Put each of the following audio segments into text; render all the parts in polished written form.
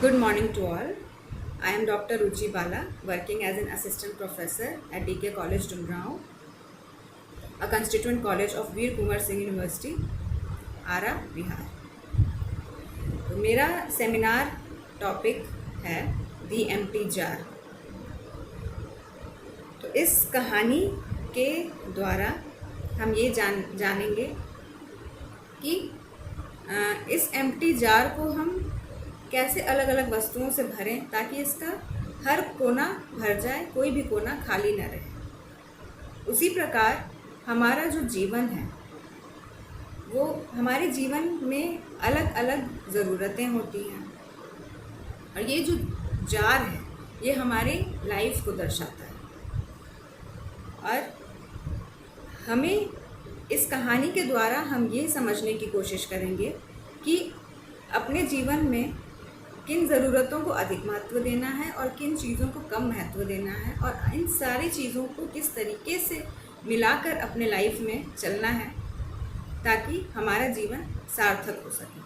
Good morning to all. I am Dr. Ruchi Bala, working as an assistant professor at DK College, Dumrao, a constituent college of Veer Kumar Singh University, आरा बिहार। तो मेरा seminar topic है दी empty jar. तो इस कहानी के द्वारा हम ये जानेंगे कि इस एम्प्टी जार को हम कैसे अलग अलग वस्तुओं से भरें ताकि इसका हर कोना भर जाए, कोई भी कोना खाली न रहे। उसी प्रकार हमारा जो जीवन है वो हमारे जीवन में अलग अलग ज़रूरतें होती हैं और ये जो जार है ये हमारे लाइफ को दर्शाता है। और हमें इस कहानी के द्वारा हम ये समझने की कोशिश करेंगे कि अपने जीवन में किन ज़रूरतों को अधिक महत्व देना है और किन चीज़ों को कम महत्व देना है और इन सारी चीज़ों को किस तरीके से मिलाकर अपने लाइफ में चलना है ताकि हमारा जीवन सार्थक हो सके।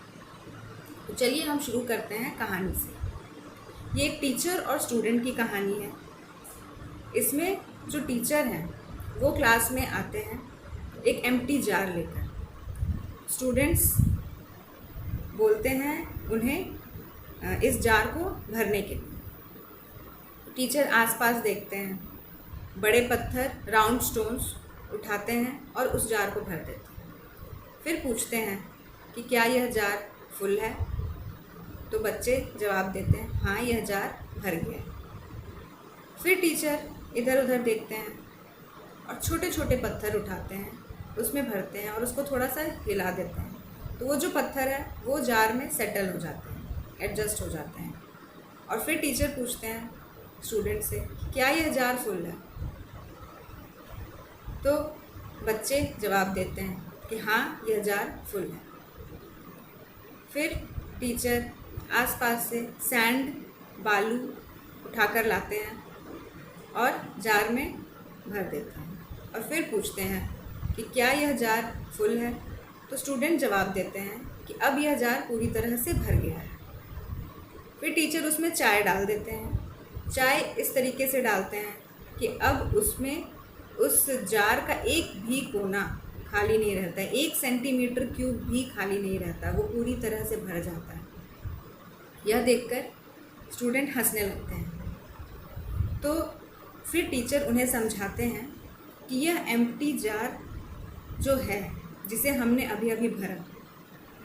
तो चलिए हम शुरू करते हैं कहानी से। ये एक टीचर और स्टूडेंट की कहानी है। इसमें जो टीचर हैं वो क्लास में आते हैं एक एम्प्टी जार लेकर। स्टूडेंट्स बोलते हैं उन्हें इस जार को भरने के लिए। टीचर आसपास देखते हैं, बड़े पत्थर राउंड स्टोन्स उठाते हैं और उस जार को भर देते हैं। फिर पूछते हैं कि क्या यह जार फुल है? तो बच्चे जवाब देते हैं हाँ, यह जार भर गया है। फिर टीचर इधर उधर देखते हैं और छोटे छोटे पत्थर उठाते हैं, उसमें भरते हैं और उसको थोड़ा सा हिला देते हैं। तो वो जो पत्थर है वो जार में सेटल हो जाते हैं, एडजस्ट हो जाते हैं। और फिर टीचर पूछते हैं स्टूडेंट से क्या यह जार फुल है? तो बच्चे जवाब देते हैं कि हाँ, यह जार फुल है। फिर टीचर आसपास से सैंड बालू उठाकर लाते हैं और जार में भर देते हैं और फिर पूछते हैं कि क्या यह जार फुल है? तो स्टूडेंट जवाब देते हैं कि अब यह जार पूरी तरह से भर गया है। फिर टीचर उसमें चाय डाल देते हैं। चाय इस तरीके से डालते हैं कि अब उसमें उस जार का एक भी कोना खाली नहीं रहता है, 1 सेंटीमीटर क्यूब भी खाली नहीं रहता, वो पूरी तरह से भर जाता है। यह देखकर स्टूडेंट हंसने लगते हैं। तो फिर टीचर उन्हें समझाते हैं कि यह एम्प्टी जार जो है जिसे हमने अभी अभी भरा,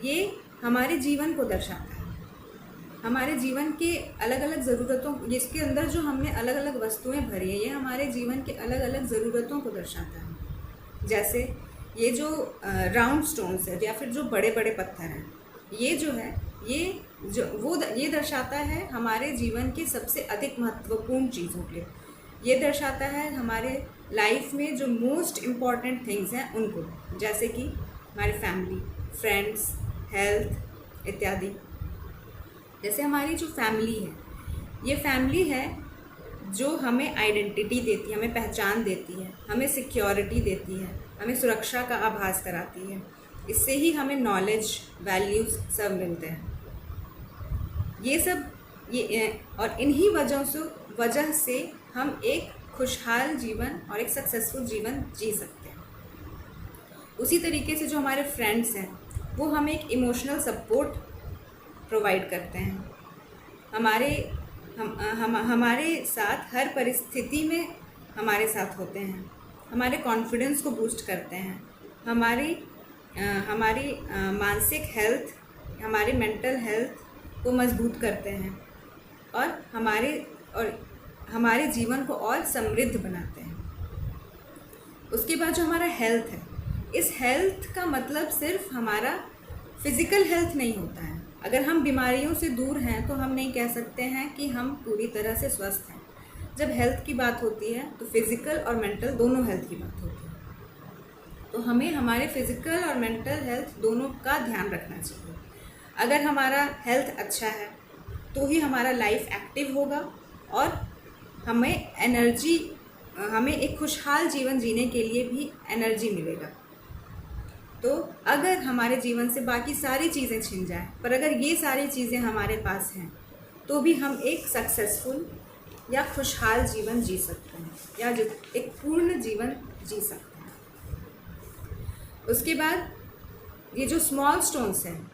ये हमारे जीवन को दर्शाता है। हमारे जीवन के अलग अलग ज़रूरतों, जिसके अंदर जो हमने अलग अलग वस्तुएं भरी हैं, ये हमारे जीवन के अलग अलग ज़रूरतों को दर्शाता है। जैसे ये जो राउंड स्टोन्स है या फिर जो बड़े बड़े पत्थर हैं, ये जो है ये दर्शाता है हमारे जीवन के सबसे अधिक महत्वपूर्ण चीज़ों के। ये दर्शाता है हमारे लाइफ में जो मोस्ट इम्पॉर्टेंट थिंग्स हैं उनको, जैसे कि हमारी फैमिली, फ्रेंड्स, हेल्थ इत्यादि। जैसे हमारी जो फैमिली है, ये फैमिली है जो हमें आइडेंटिटी देती है, हमें पहचान देती है, हमें सिक्योरिटी देती है, हमें सुरक्षा का आभास कराती है। इससे ही हमें नॉलेज, वैल्यूज़ सब मिलते हैं। ये सब और इन्हीं वजह से हम एक खुशहाल जीवन और एक सक्सेसफुल जीवन जी सकते हैं। उसी तरीके से जो हमारे फ्रेंड्स हैं वो हमें एक इमोशनल सपोर्ट प्रोवाइड करते हैं। हमारे साथ हर परिस्थिति में हमारे साथ होते हैं, हमारे कॉन्फिडेंस को बूस्ट करते हैं, हमारी मानसिक हेल्थ, हमारी मेंटल हेल्थ को मजबूत करते हैं और हमारे जीवन को और समृद्ध बनाते हैं। उसके बाद जो हमारा हेल्थ है, इस हेल्थ का मतलब सिर्फ हमारा फिज़िकल हेल्थ नहीं होता है। अगर हम बीमारियों से दूर हैं तो हम नहीं कह सकते हैं कि हम पूरी तरह से स्वस्थ हैं। जब हेल्थ की बात होती है तो फिज़िकल और मेंटल दोनों हेल्थ की बात होती है। तो हमें हमारे फिज़िकल और मेंटल हेल्थ दोनों का ध्यान रखना चाहिए। अगर हमारा हेल्थ अच्छा है तो ही हमारा लाइफ एक्टिव होगा और हमें एक खुशहाल जीवन जीने के लिए भी एनर्जी मिलेगा। तो अगर हमारे जीवन से बाकी सारी चीज़ें छिन जाएं, पर अगर ये सारी चीज़ें हमारे पास हैं तो भी हम एक सक्सेसफुल या खुशहाल जीवन जी सकते हैं, या एक पूर्ण जीवन जी सकते हैं। उसके बाद ये जो स्मॉल स्टोन्स हैं,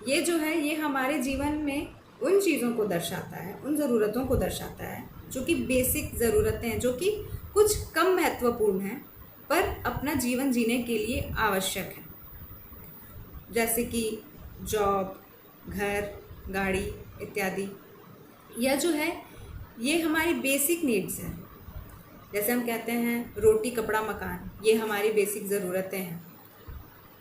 ये जो है ये हमारे जीवन में उन चीज़ों को दर्शाता है, उन ज़रूरतों को दर्शाता है जो कि बेसिक ज़रूरतें हैं, जो कि कुछ कम महत्वपूर्ण हैं पर अपना जीवन जीने के लिए आवश्यक है, जैसे कि जॉब, घर, गाड़ी इत्यादि। यह जो है ये हमारी बेसिक नीड्स हैं। जैसे हम कहते हैं रोटी, कपड़ा, मकान, ये हमारी बेसिक ज़रूरतें हैं।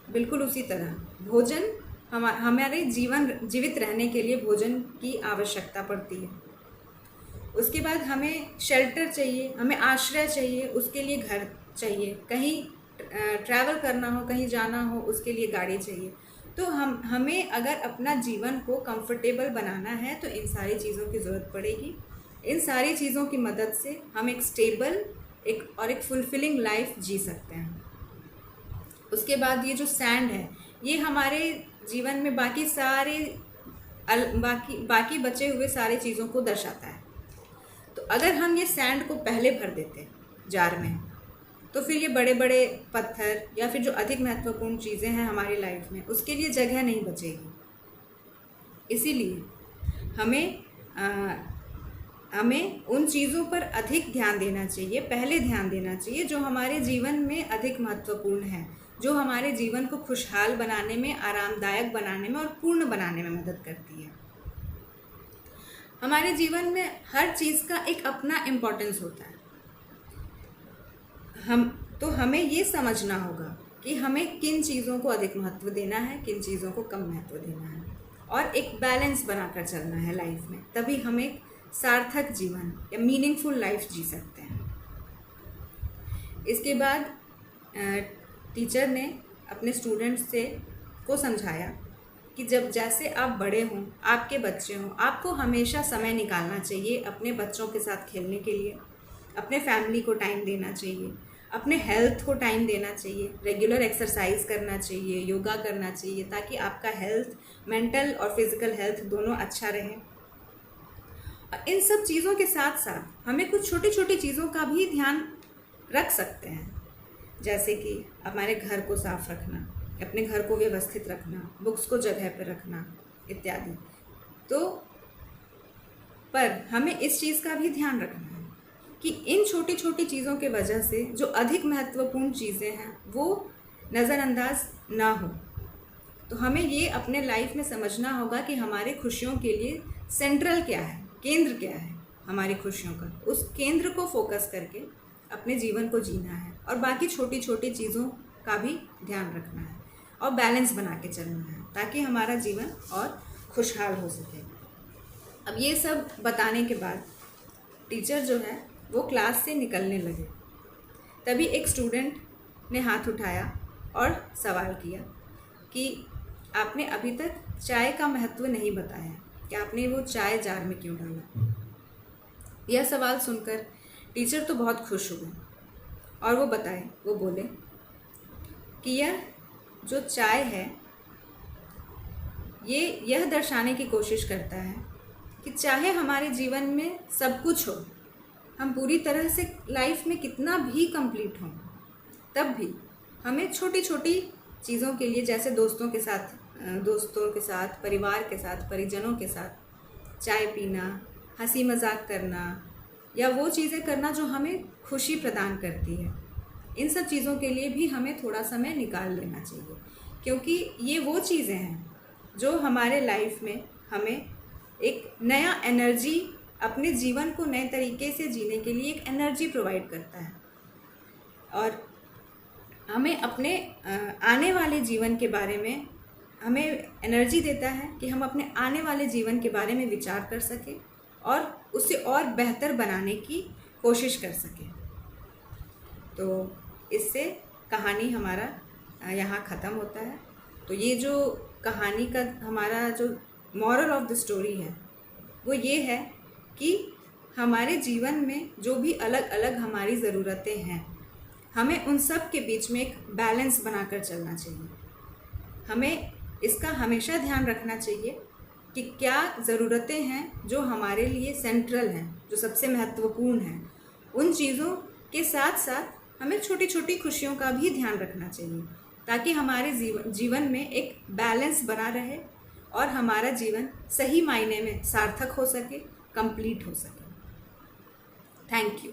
बिल्कुल उसी तरह भोजन हमारे जीवित रहने के लिए भोजन की आवश्यकता पड़ती है। उसके बाद हमें शेल्टर चाहिए, हमें आश्रय चाहिए, उसके लिए घर चाहिए, कहीं ट्रैवल करना हो, कहीं जाना हो, उसके लिए गाड़ी चाहिए। तो हमें अगर अपना जीवन को कंफर्टेबल बनाना है तो इन सारी चीज़ों की ज़रूरत पड़ेगी। इन सारी चीज़ों की मदद से हम एक स्टेबल एक फुलफिलिंग लाइफ जी सकते हैं। उसके बाद ये जो सैंड है ये हमारे जीवन में बाकी बचे हुए सारे चीज़ों को दर्शाता है। तो अगर हम ये सैंड को पहले भर देते जार में, तो फिर ये बड़े बड़े पत्थर या फिर जो अधिक महत्वपूर्ण चीज़ें हैं हमारी लाइफ में, उसके लिए जगह नहीं बचेगी। इसीलिए हमें उन चीज़ों पर अधिक ध्यान देना चाहिए, पहले ध्यान देना चाहिए जो हमारे जीवन में अधिक महत्वपूर्ण है, जो हमारे जीवन को खुशहाल बनाने में, आरामदायक बनाने में और पूर्ण बनाने में मदद करती है। हमारे जीवन में हर चीज़ का एक अपना इम्पोर्टेंस होता है। हमें ये समझना होगा कि हमें किन चीज़ों को अधिक महत्व देना है, किन चीज़ों को कम महत्व देना है, और एक बैलेंस बनाकर चलना है लाइफ में। तभी हम एक सार्थक जीवन या मीनिंगफुल लाइफ जी सकते हैं। इसके बाद टीचर ने अपने स्टूडेंट्स को समझाया कि जैसे आप बड़े हों, आपके बच्चे हों, आपको हमेशा समय निकालना चाहिए अपने बच्चों के साथ खेलने के लिए, अपने फैमिली को टाइम देना चाहिए, अपने हेल्थ को टाइम देना चाहिए, रेगुलर एक्सरसाइज करना चाहिए, योगा करना चाहिए, ताकि आपका हेल्थ, मेंटल और फिज़िकल हेल्थ दोनों अच्छा रहे। और इन सब चीज़ों के साथ साथ हमें कुछ छोटी छोटी चीज़ों का भी ध्यान रख सकते हैं, जैसे कि हमारे घर को साफ रखना, अपने घर को व्यवस्थित रखना, बुक्स को जगह पर रखना इत्यादि। तो पर हमें इस चीज़ का भी ध्यान रखना है कि इन छोटी छोटी चीज़ों के वजह से जो अधिक महत्वपूर्ण चीज़ें हैं वो नज़रअंदाज ना हो। तो हमें ये अपने लाइफ में समझना होगा कि हमारे खुशियों के लिए सेंट्रल क्या है, केंद्र क्या है हमारी खुशियों का। उस केंद्र को फोकस करके अपने जीवन को जीना है और बाकी छोटी छोटी चीज़ों का भी ध्यान रखना है और बैलेंस बना के चलना है, ताकि हमारा जीवन और खुशहाल हो सके। अब ये सब बताने के बाद टीचर जो है वो क्लास से निकलने लगे। तभी एक स्टूडेंट ने हाथ उठाया और सवाल किया कि आपने अभी तक चाय का महत्व नहीं बताया कि आपने वो चाय जार में क्यों डाला। यह सवाल सुनकर टीचर तो बहुत खुश हुए और वो बोले कि यह जो चाय है यह दर्शाने की कोशिश करता है कि चाहे हमारे जीवन में सब कुछ हो, हम पूरी तरह से लाइफ में कितना भी कंप्लीट हों, तब भी हमें छोटी छोटी चीज़ों के लिए, जैसे दोस्तों के साथ, परिवार के साथ, परिजनों के साथ चाय पीना, हंसी मजाक करना या वो चीज़ें करना जो हमें खुशी प्रदान करती है, इन सब चीज़ों के लिए भी हमें थोड़ा समय निकाल लेना चाहिए, क्योंकि ये वो चीज़ें हैं जो हमारे लाइफ में हमें एक नया एनर्जी, अपने जीवन को नए तरीके से जीने के लिए एक एनर्जी प्रोवाइड करता है और हमें अपने आने वाले जीवन के बारे में हमें एनर्जी देता है कि हम अपने आने वाले जीवन के बारे में विचार कर सकें और उसे और बेहतर बनाने की कोशिश कर सकें। तो इससे कहानी हमारा यहाँ ख़त्म होता है। तो ये जो कहानी का हमारा जो मॉरल ऑफ द स्टोरी है वो ये है कि हमारे जीवन में जो भी अलग अलग हमारी ज़रूरतें हैं, हमें उन सब के बीच में एक बैलेंस बनाकर चलना चाहिए। हमें इसका हमेशा ध्यान रखना चाहिए कि क्या ज़रूरतें हैं जो हमारे लिए सेंट्रल हैं, जो सबसे महत्वपूर्ण हैं। उन चीज़ों के साथ साथ हमें छोटी छोटी खुशियों का भी ध्यान रखना चाहिए, ताकि हमारे जीवन में एक बैलेंस बना रहे और हमारा जीवन सही मायने में सार्थक हो सके, कंप्लीट हो सके। Thank you.